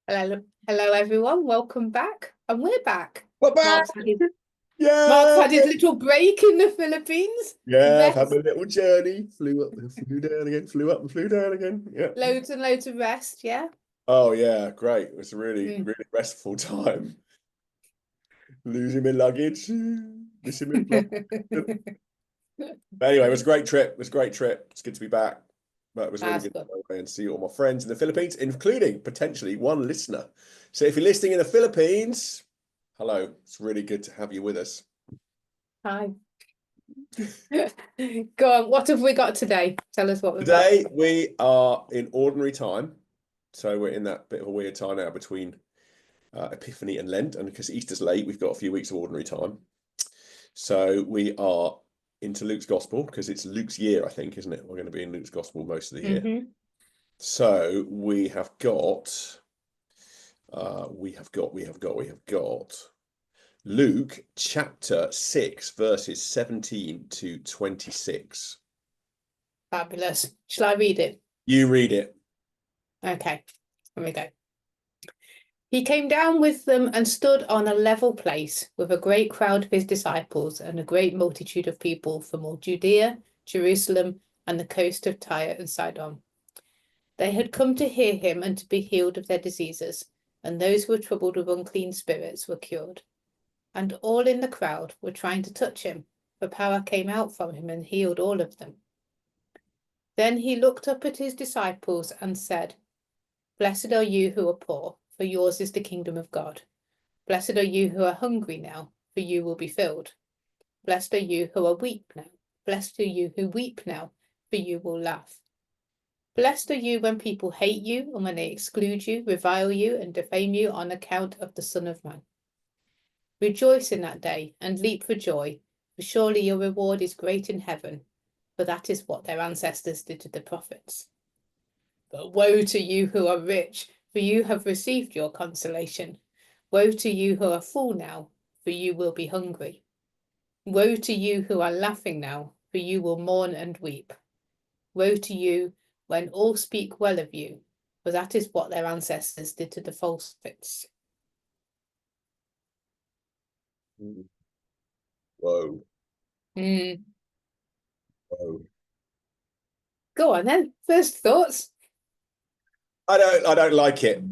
Hello, everyone. Welcome back, and we're back. We're back. Mark's Yeah. had his little break in the Philippines. Yeah, I've had Rest, my little journey. Flew up, flew down again, flew up and flew down again. Yeah. loads and loads of rest. Yeah. Oh yeah, great. It was a really, Mm. really restful time. Losing my luggage, missing my flight. But anyway, it was a great trip. It was a great trip. It's good to be back. But it was really That's good to good. go away and see all my friends in the Philippines, including potentially one listener. So if you're listening in the Philippines, hello. It's really good to have you with us. Hi. Go on. What have we got today? Tell us what we've got. Today we are in ordinary time. So we're in that bit of a weird time now between Epiphany and Lent. And because Easter's late, we've got a few weeks of ordinary time. So we are into Luke's Gospel because it's Luke's year, I think, isn't it? We're going to be in Luke's Gospel most of the year. So we have got Luke chapter 6, verses 17 to 26. Fabulous. Shall I read it? You read it. Okay. Here we go. He came down with them and stood on a level place with a great crowd of his disciples and a great multitude of people from all Judea, Jerusalem, and the coast of Tyre and Sidon. They had come to hear him and to be healed of their diseases, and those who were troubled with unclean spirits were cured. And all in the crowd were trying to touch him, for power came out from him and healed all of them. Then he looked up at his disciples and said, "Blessed are you who are poor, for yours is the kingdom of God. Blessed are you who are hungry now, for you will be filled. Blessed are you who are weak now. Blessed are you who weep now, for you will laugh. Blessed are you when people hate you and when they exclude you, revile you, and defame you on account of the Son of Man. Rejoice in that day and leap for joy, for surely your reward is great in heaven, for that is what their ancestors did to the prophets. But woe to you who are rich, for you have received your consolation. Woe to you who are full now, for you will be hungry. Woe to you who are laughing now, for you will mourn and weep. Woe to you when all speak well of you, for that is what their ancestors did to the false prophets." Whoa. Mm. Whoa. Go on then. First thoughts. I don't like it.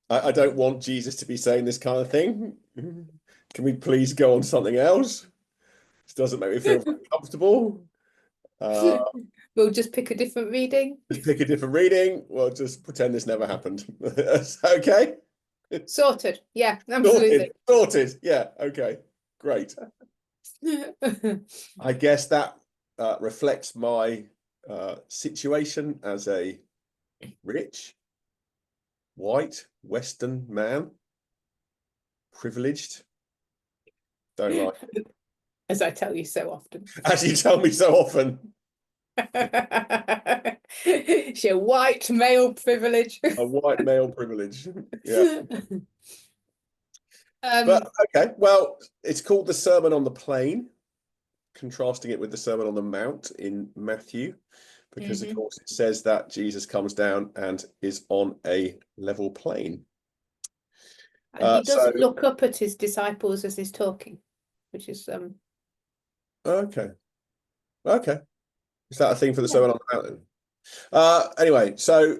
I don't want Jesus to be saying this kind of thing. Can we please go on something else? This doesn't make me feel very comfortable. We'll just pick a different reading. Just pick a different reading. We'll just pretend this never happened. Okay. Sorted. Yeah, absolutely. Sorted. Yeah. Okay. Great. I guess that reflects my situation as a rich, white, Western man, privileged. Don't like it. As I tell you so often. As you tell me so often. It's your white male privilege. A white male privilege. Yeah. Um, But okay, well, it's called the Sermon on the Plain, contrasting it with the Sermon on the Mount in Matthew, because of course it says that Jesus comes down and is on a level plain. And he doesn't look up at his disciples as he's talking, which is okay. Okay. Is that a thing for the Sermon on the Mountain? Anyway, so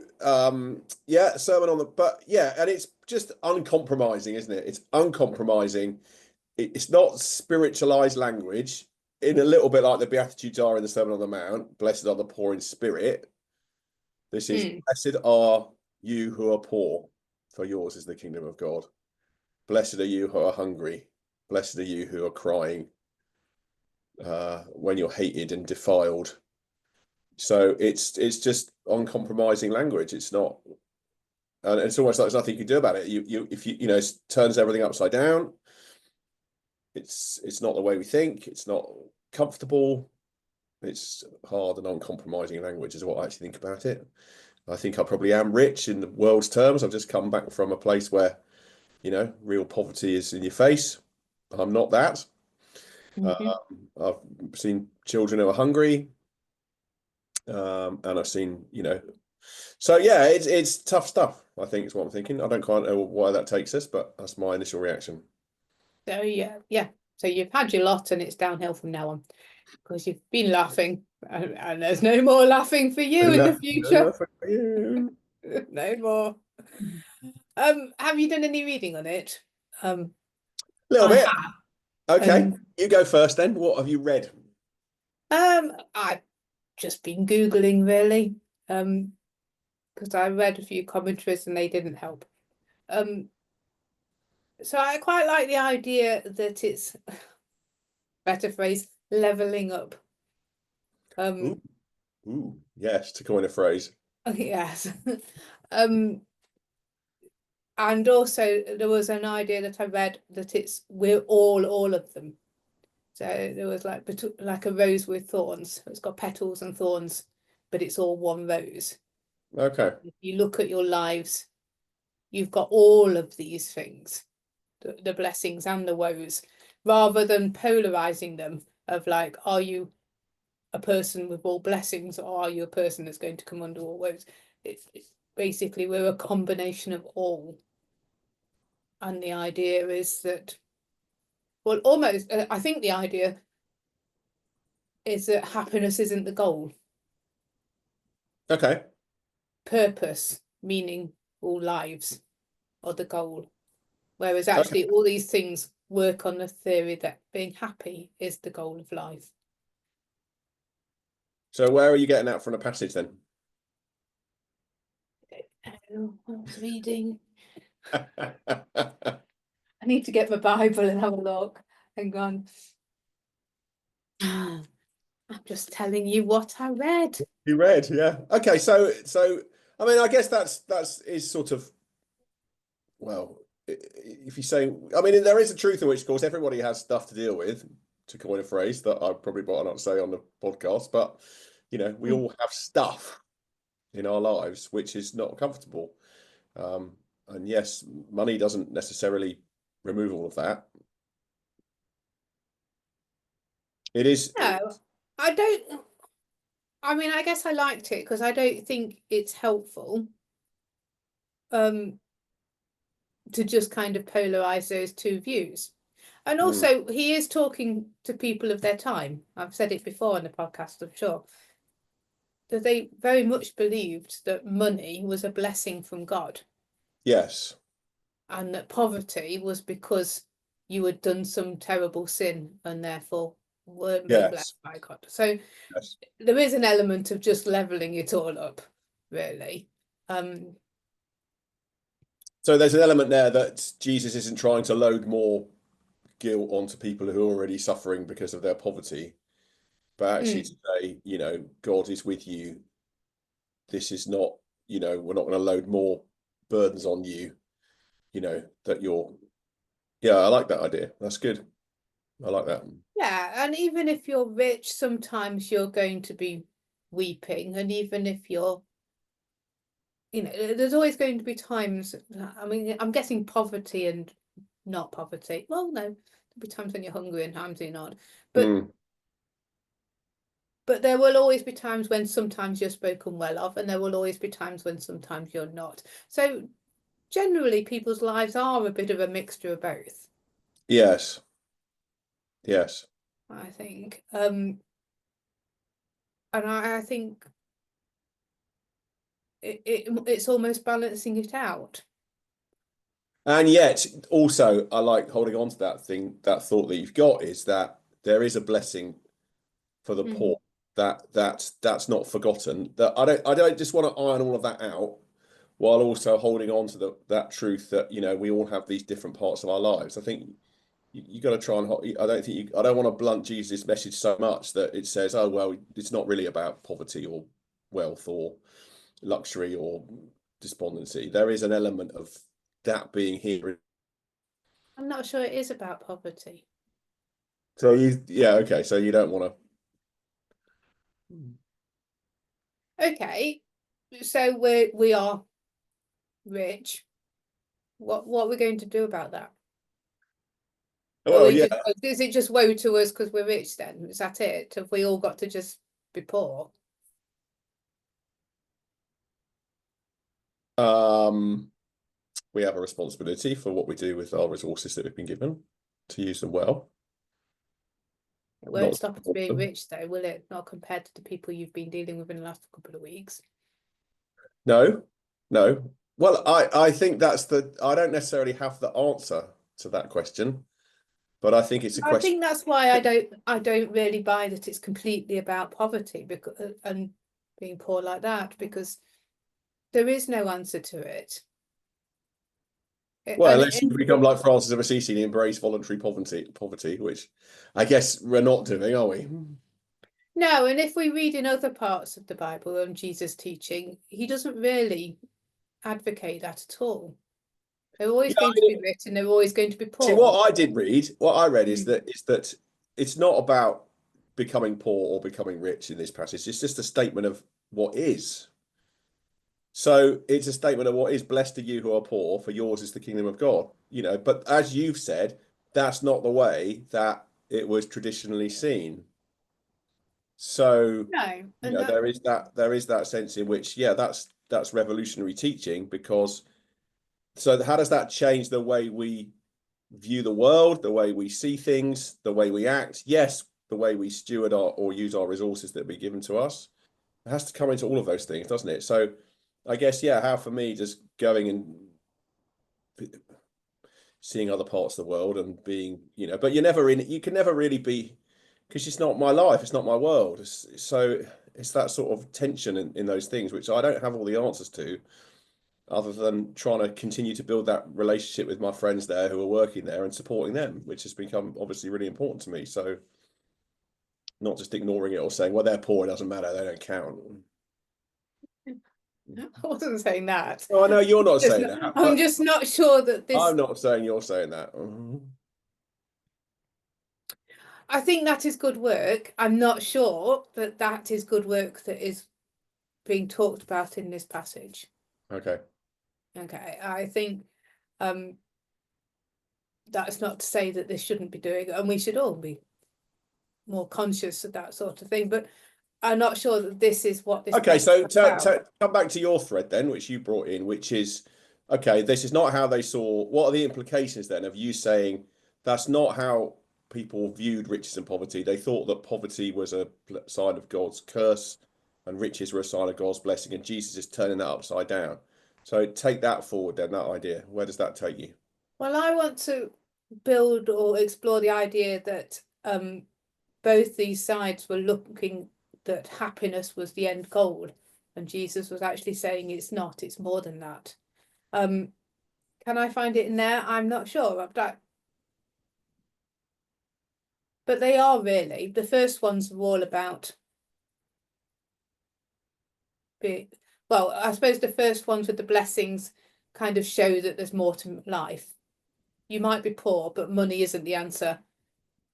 yeah, Sermon on the, but yeah, and it's just uncompromising, isn't it? It's uncompromising. It's not spiritualized language, in a little bit like the Beatitudes are in the Sermon on the Mount. Blessed are the poor in spirit. This is blessed are you who are poor, for yours is the kingdom of God. Blessed are you who are hungry. Blessed are you who are crying when you're hated and defiled. So it's just uncompromising language. It's not, and it's almost like there's nothing you can do about it. If you know, it turns everything upside down. It's not the way we think. It's not comfortable. It's hard and uncompromising language is what I actually think about it. I think I probably am rich in the world's terms. I've just come back from a place where, you know, real poverty is in your face. I'm not that. I've seen children who are hungry. And I've seen, you know, So yeah, it's tough stuff, I think is what I'm thinking. I don't quite know why that takes us, but that's my initial reaction. So yeah. So you've had your lot and it's downhill from now on because you've been laughing and there's no more laughing for you in the future. Enough for you. No more. Have you done any reading on it? A little I bit. have. Okay, And you go first then. What have you read? I've just been Googling really. Because I read a few commentaries and they didn't help. Um, so I quite like the idea that it's, better phrase, leveling up. Ooh, ooh, yes, to coin a phrase. Yes. um, and also there was an idea that I read that we're all of them. So there was like a rose with thorns. It's got petals and thorns, but it's all one rose. Okay. If you look at your lives, you've got all of these things, the blessings and the woes, rather than polarizing them of like, are you a person with all blessings or are you a person that's going to come under all woes? It's basically we're a combination of all. And the idea is that, well, almost, I think the idea is that happiness isn't the goal. Okay. Purpose, meaning, all lives are the goal. Whereas Okay. actually all these things work on the theory that being happy is the goal of life. So where are you getting that from the passage then? I was reading. I need to get my Bible and have a look. Hang on. I'm just telling you what I read. You read, yeah. Okay, so I mean, I guess that's is sort of well, if you say, I mean, there is a truth in which, of course, everybody has stuff to deal with, to coin a phrase that I probably better not say on the podcast, but we Mm. all have stuff in our lives which is not comfortable. Um, and yes, money doesn't necessarily remove all of that. It is, No, I don't. I mean, I guess I liked it because I don't think it's helpful um to just kind of polarize those two views. And mm, also, he is talking to people of their time. I've said it before on the podcast, I'm sure, that they very much believed that money was a blessing from God yes, and that poverty was because you had done some terrible sin and therefore weren't being yes, blessed by God. So yes. there is an element of just leveling it all up, really. So there's an element there that Jesus isn't trying to load more guilt onto people who are already suffering because of their poverty, but actually to mm, say, God is with you. This is not, we're not going to load more burdens on you, that you're, yeah, I like that idea. That's good. I like that. yeah, and even if you're rich, sometimes you're going to be weeping, and even if you're, there's always going to be times. I mean, I'm guessing poverty and not poverty. Well, no, there'll be times when you're hungry and times you're not. But Mm, but there will always be times when sometimes you're spoken well of, and there will always be times when sometimes you're not. So generally, people's lives are a bit of a mixture of both, yes, yes. I think. And I think it's almost balancing it out. And yet, also, I like holding on to that thing, that thought that you've got is that there is a blessing for the Mm. poor. That's not forgotten. That I don't just want to iron all of that out while also holding on to that truth that we all have these different parts of our lives. I think you got to try and I don't want to blunt Jesus' message so much that it says, oh well, it's not really about poverty or wealth or luxury or despondency. There is an element of that being here. I'm not sure it is about poverty. So yeah, okay. So you don't want to. Okay, so we are rich. What are we going to do about that? Are Well, we yeah. just is it just woe to us because we're rich then? Is that it? Have we all got to just be poor? We have a responsibility for what we do with our resources that we've been given, to use them well. It won't Not stop us being rich, though, will it? Not compared to the people you've been dealing with in the last couple of weeks. No, no. Well, I think I don't necessarily have the answer to that question, but I think it's a I question. think that's why I don't really buy that it's completely about poverty because and being poor like that, because there is no answer to it. Well, unless you become like Francis of Assisi and embrace voluntary poverty, which I guess we're not doing, are we? No, and if we read in other parts of the Bible and Jesus' teaching, he doesn't really advocate that at all. They're always Yeah, going to be rich and they're always going to be see, poor. what I read is that it's not about becoming poor or becoming rich in this passage. It's just a statement of what is. So it's a statement of what is. Blessed are you who are poor, for yours is the kingdom of God. But as you've said, that's not the way that it was traditionally seen. So, No, and that there is that sense in which, yeah, that's revolutionary teaching, because so how does that change the way we view the world, the way we see things, the way we act? Yes, the way we steward or use our resources that be given to us. It has to come into all of those things, doesn't it? So I guess, yeah, how for me, just going and seeing other parts of the world and being, but you can never really be, because it's not my life, it's not my world. So it's that sort of tension in those things, which I don't have all the answers to, other than trying to continue to build that relationship with my friends there who are working there and supporting them, which has become obviously really important to me. So not just ignoring it or saying, well, they're poor, it doesn't matter, they don't count. I wasn't saying that. Oh, I know you're not saying that, I'm but just not sure that this. I'm not saying you're saying that. I think that is good work. I'm not sure that that is good work that is being talked about in this passage. Okay. Okay, I think that's not to say that this shouldn't be doing it, and we should all be more conscious of that sort of thing. But I'm not sure that this is what this Okay, so passage is about. come back to your thread then, which you brought in, which is, okay, this is not how they saw. What are the implications then of you saying that's not how people viewed riches and poverty? They thought that poverty was a sign of God's curse and riches were a sign of God's blessing, and Jesus is turning that upside down. So take that forward then, that idea. Where does that take you? Well, I want to build or explore the idea that both these sides were looking that happiness was the end goal, and Jesus was actually saying it's not, it's more than that. Can I find it in there? I'm not sure. But they are really. The first ones were all about well, I suppose the first ones with the blessings kind of show that there's more to life. You might be poor, but money isn't the answer.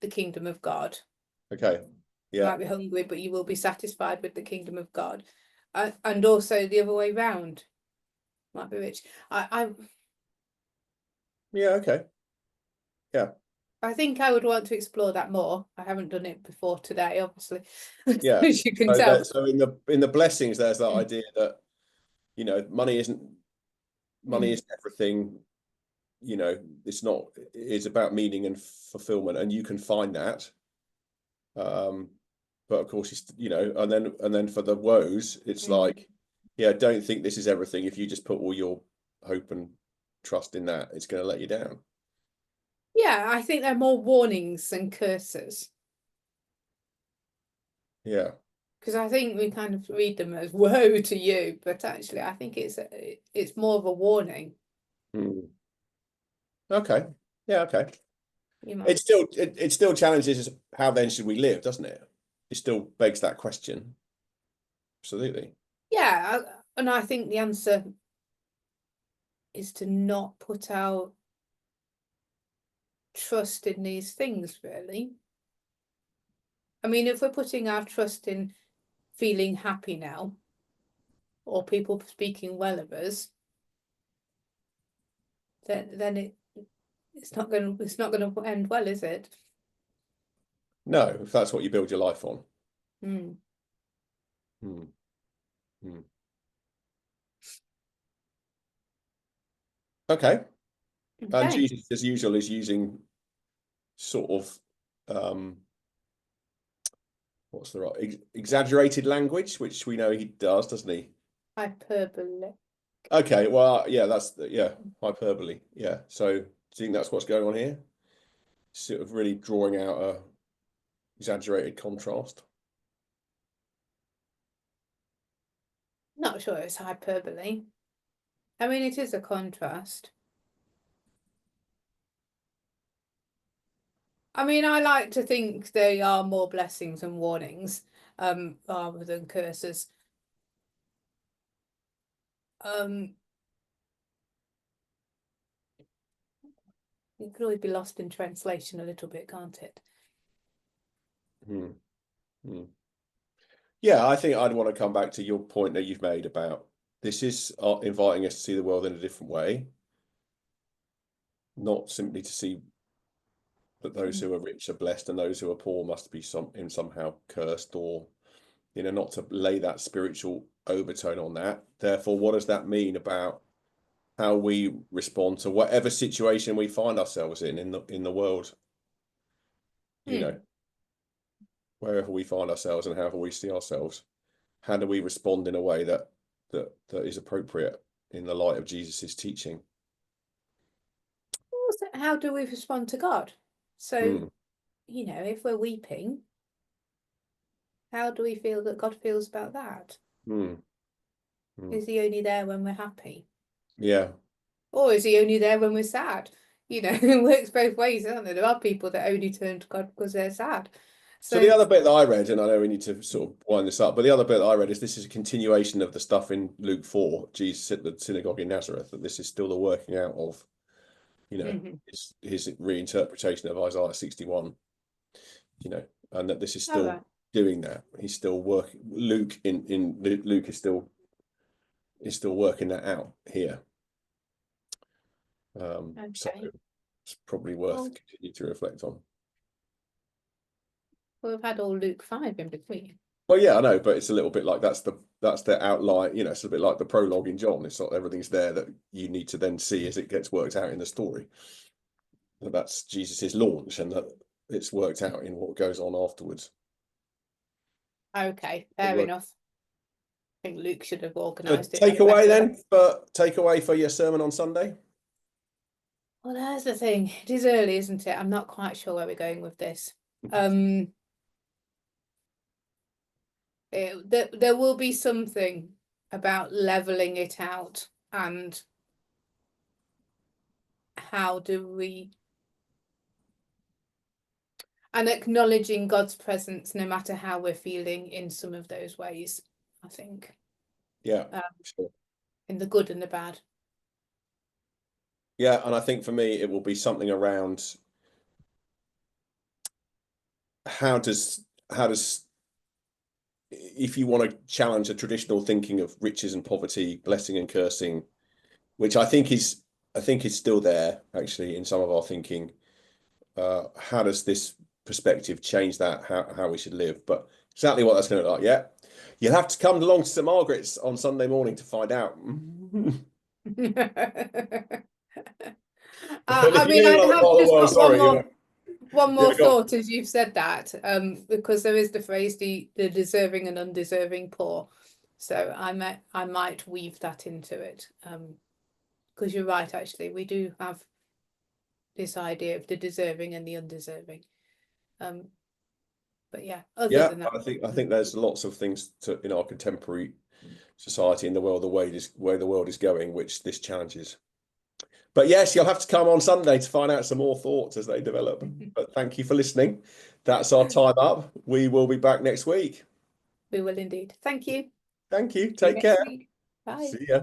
The kingdom of God. Okay. You Yeah. might be hungry, but you will be satisfied with the kingdom of God. And also the other way round. Might be rich. Yeah, okay. Yeah. I think I would want to explore that more. I haven't done it before today, obviously, Yeah. as you can So tell. so in the blessings, there's that idea that, money isn't everything. It's about meaning and fulfillment, and you can find that. But of course, and then for the woes, it's like, yeah, don't think this is everything. If you just put all your hope and trust in that, it's going to let you down. Yeah, I think they're more warnings than curses. Yeah. Because I think we kind of read them as woe to you, but actually I think it's more of a warning. Hmm. Okay. Yeah. Okay. You It might. still it still challenges how then should we live, doesn't it? It still begs that question. Absolutely. Yeah, and I think the answer is to not put our trust in these things, really. I mean, if we're putting our trust in feeling happy now, or people speaking well of us, then it's not going to end well, is it? No, if that's what you build your life on. Mm. Hmm. Hmm. Okay. And Okay. Jesus, as usual, is using sort of what's the right exaggerated language, which we know he does, doesn't he? Hyperbole. Okay, well, yeah, yeah, hyperbole. Yeah. So do you think that's what's going on here? Sort of really drawing out a exaggerated contrast. Not sure it's hyperbole. I mean, it is a contrast. I mean, I like to think they are more blessings and warnings, rather than curses. Um, it could always be lost in translation a little bit, can't it? Hmm. Hmm. Yeah, I think I'd want to come back to your point that you've made about this is inviting us to see the world in a different way, not simply to see that those who are rich are blessed and those who are poor must be somehow cursed, or not to lay that spiritual overtone on that. Therefore, what does that mean about how we respond to whatever situation we find ourselves in the world? You know, Hmm. wherever we find ourselves and however we see ourselves, how do we respond in a way that is appropriate in the light of Jesus's teaching? Also, how do we respond to God? So, Hmm. if we're weeping, how do we feel that God feels about that? Hmm. Hmm. Is he only there when we're happy? Yeah. Or is he only there when we're sad? It works both ways, doesn't it? There are people that only turn to God because they're sad. So the So, other bit that I read, and I know we need to sort of wind this up, but the other bit that I read is this is a continuation of the stuff in Luke 4, Jesus at the synagogue in Nazareth, that this is still the working out of, mhm. his reinterpretation of Isaiah 61, and that this is All still right. doing that. He's still working. Luke is still working that out here. So Okay. it's probably worth Well, continue to reflect on. we've had all Luke 5 in between. Well, yeah, I know, but it's a little bit like that's the outline. It's a bit like the prologue in John. It's not everything's there that you need to then see as it gets worked out in the story. That's Jesus's launch, and that it's worked out in what goes on afterwards. Okay, The fair work. enough. I think Luke should have So organised it a take bit away better. then, but take away for your sermon on Sunday. Well, that's the thing. It is early, isn't it? I'm not quite sure where we're going with this. Um, there will be something about leveling it out and how do we and acknowledging God's presence no matter how we're feeling in some of those ways, I think, Yeah, um, sure. in the good and the bad. Yeah, and I think for me it will be something around how does if you want to challenge the traditional thinking of riches and poverty, blessing and cursing, which I think is still there actually in some of our thinking. How does this perspective change that? How we should live? But exactly what that's going to look like, yeah. You'll have to come along to St Margaret's on Sunday morning to find out. But if I you mean, live in I other have part of the just world, got sorry, one yeah, more go on. thought as you've said that, because there is the phrase the deserving and undeserving poor. So I might weave that into it. Because you're right, actually, we do have this idea of the deserving and the undeserving. Um, but yeah, other Yeah, than that, I think there's lots of things in our contemporary society in the world, the way the world is going, which this challenges. But yes, you'll have to come on Sunday to find out some more thoughts as they develop. But thank you for listening. That's our time up. We will be back next week. we will indeed. Thank you. Thank you. See you Take care. next week. Bye. See ya.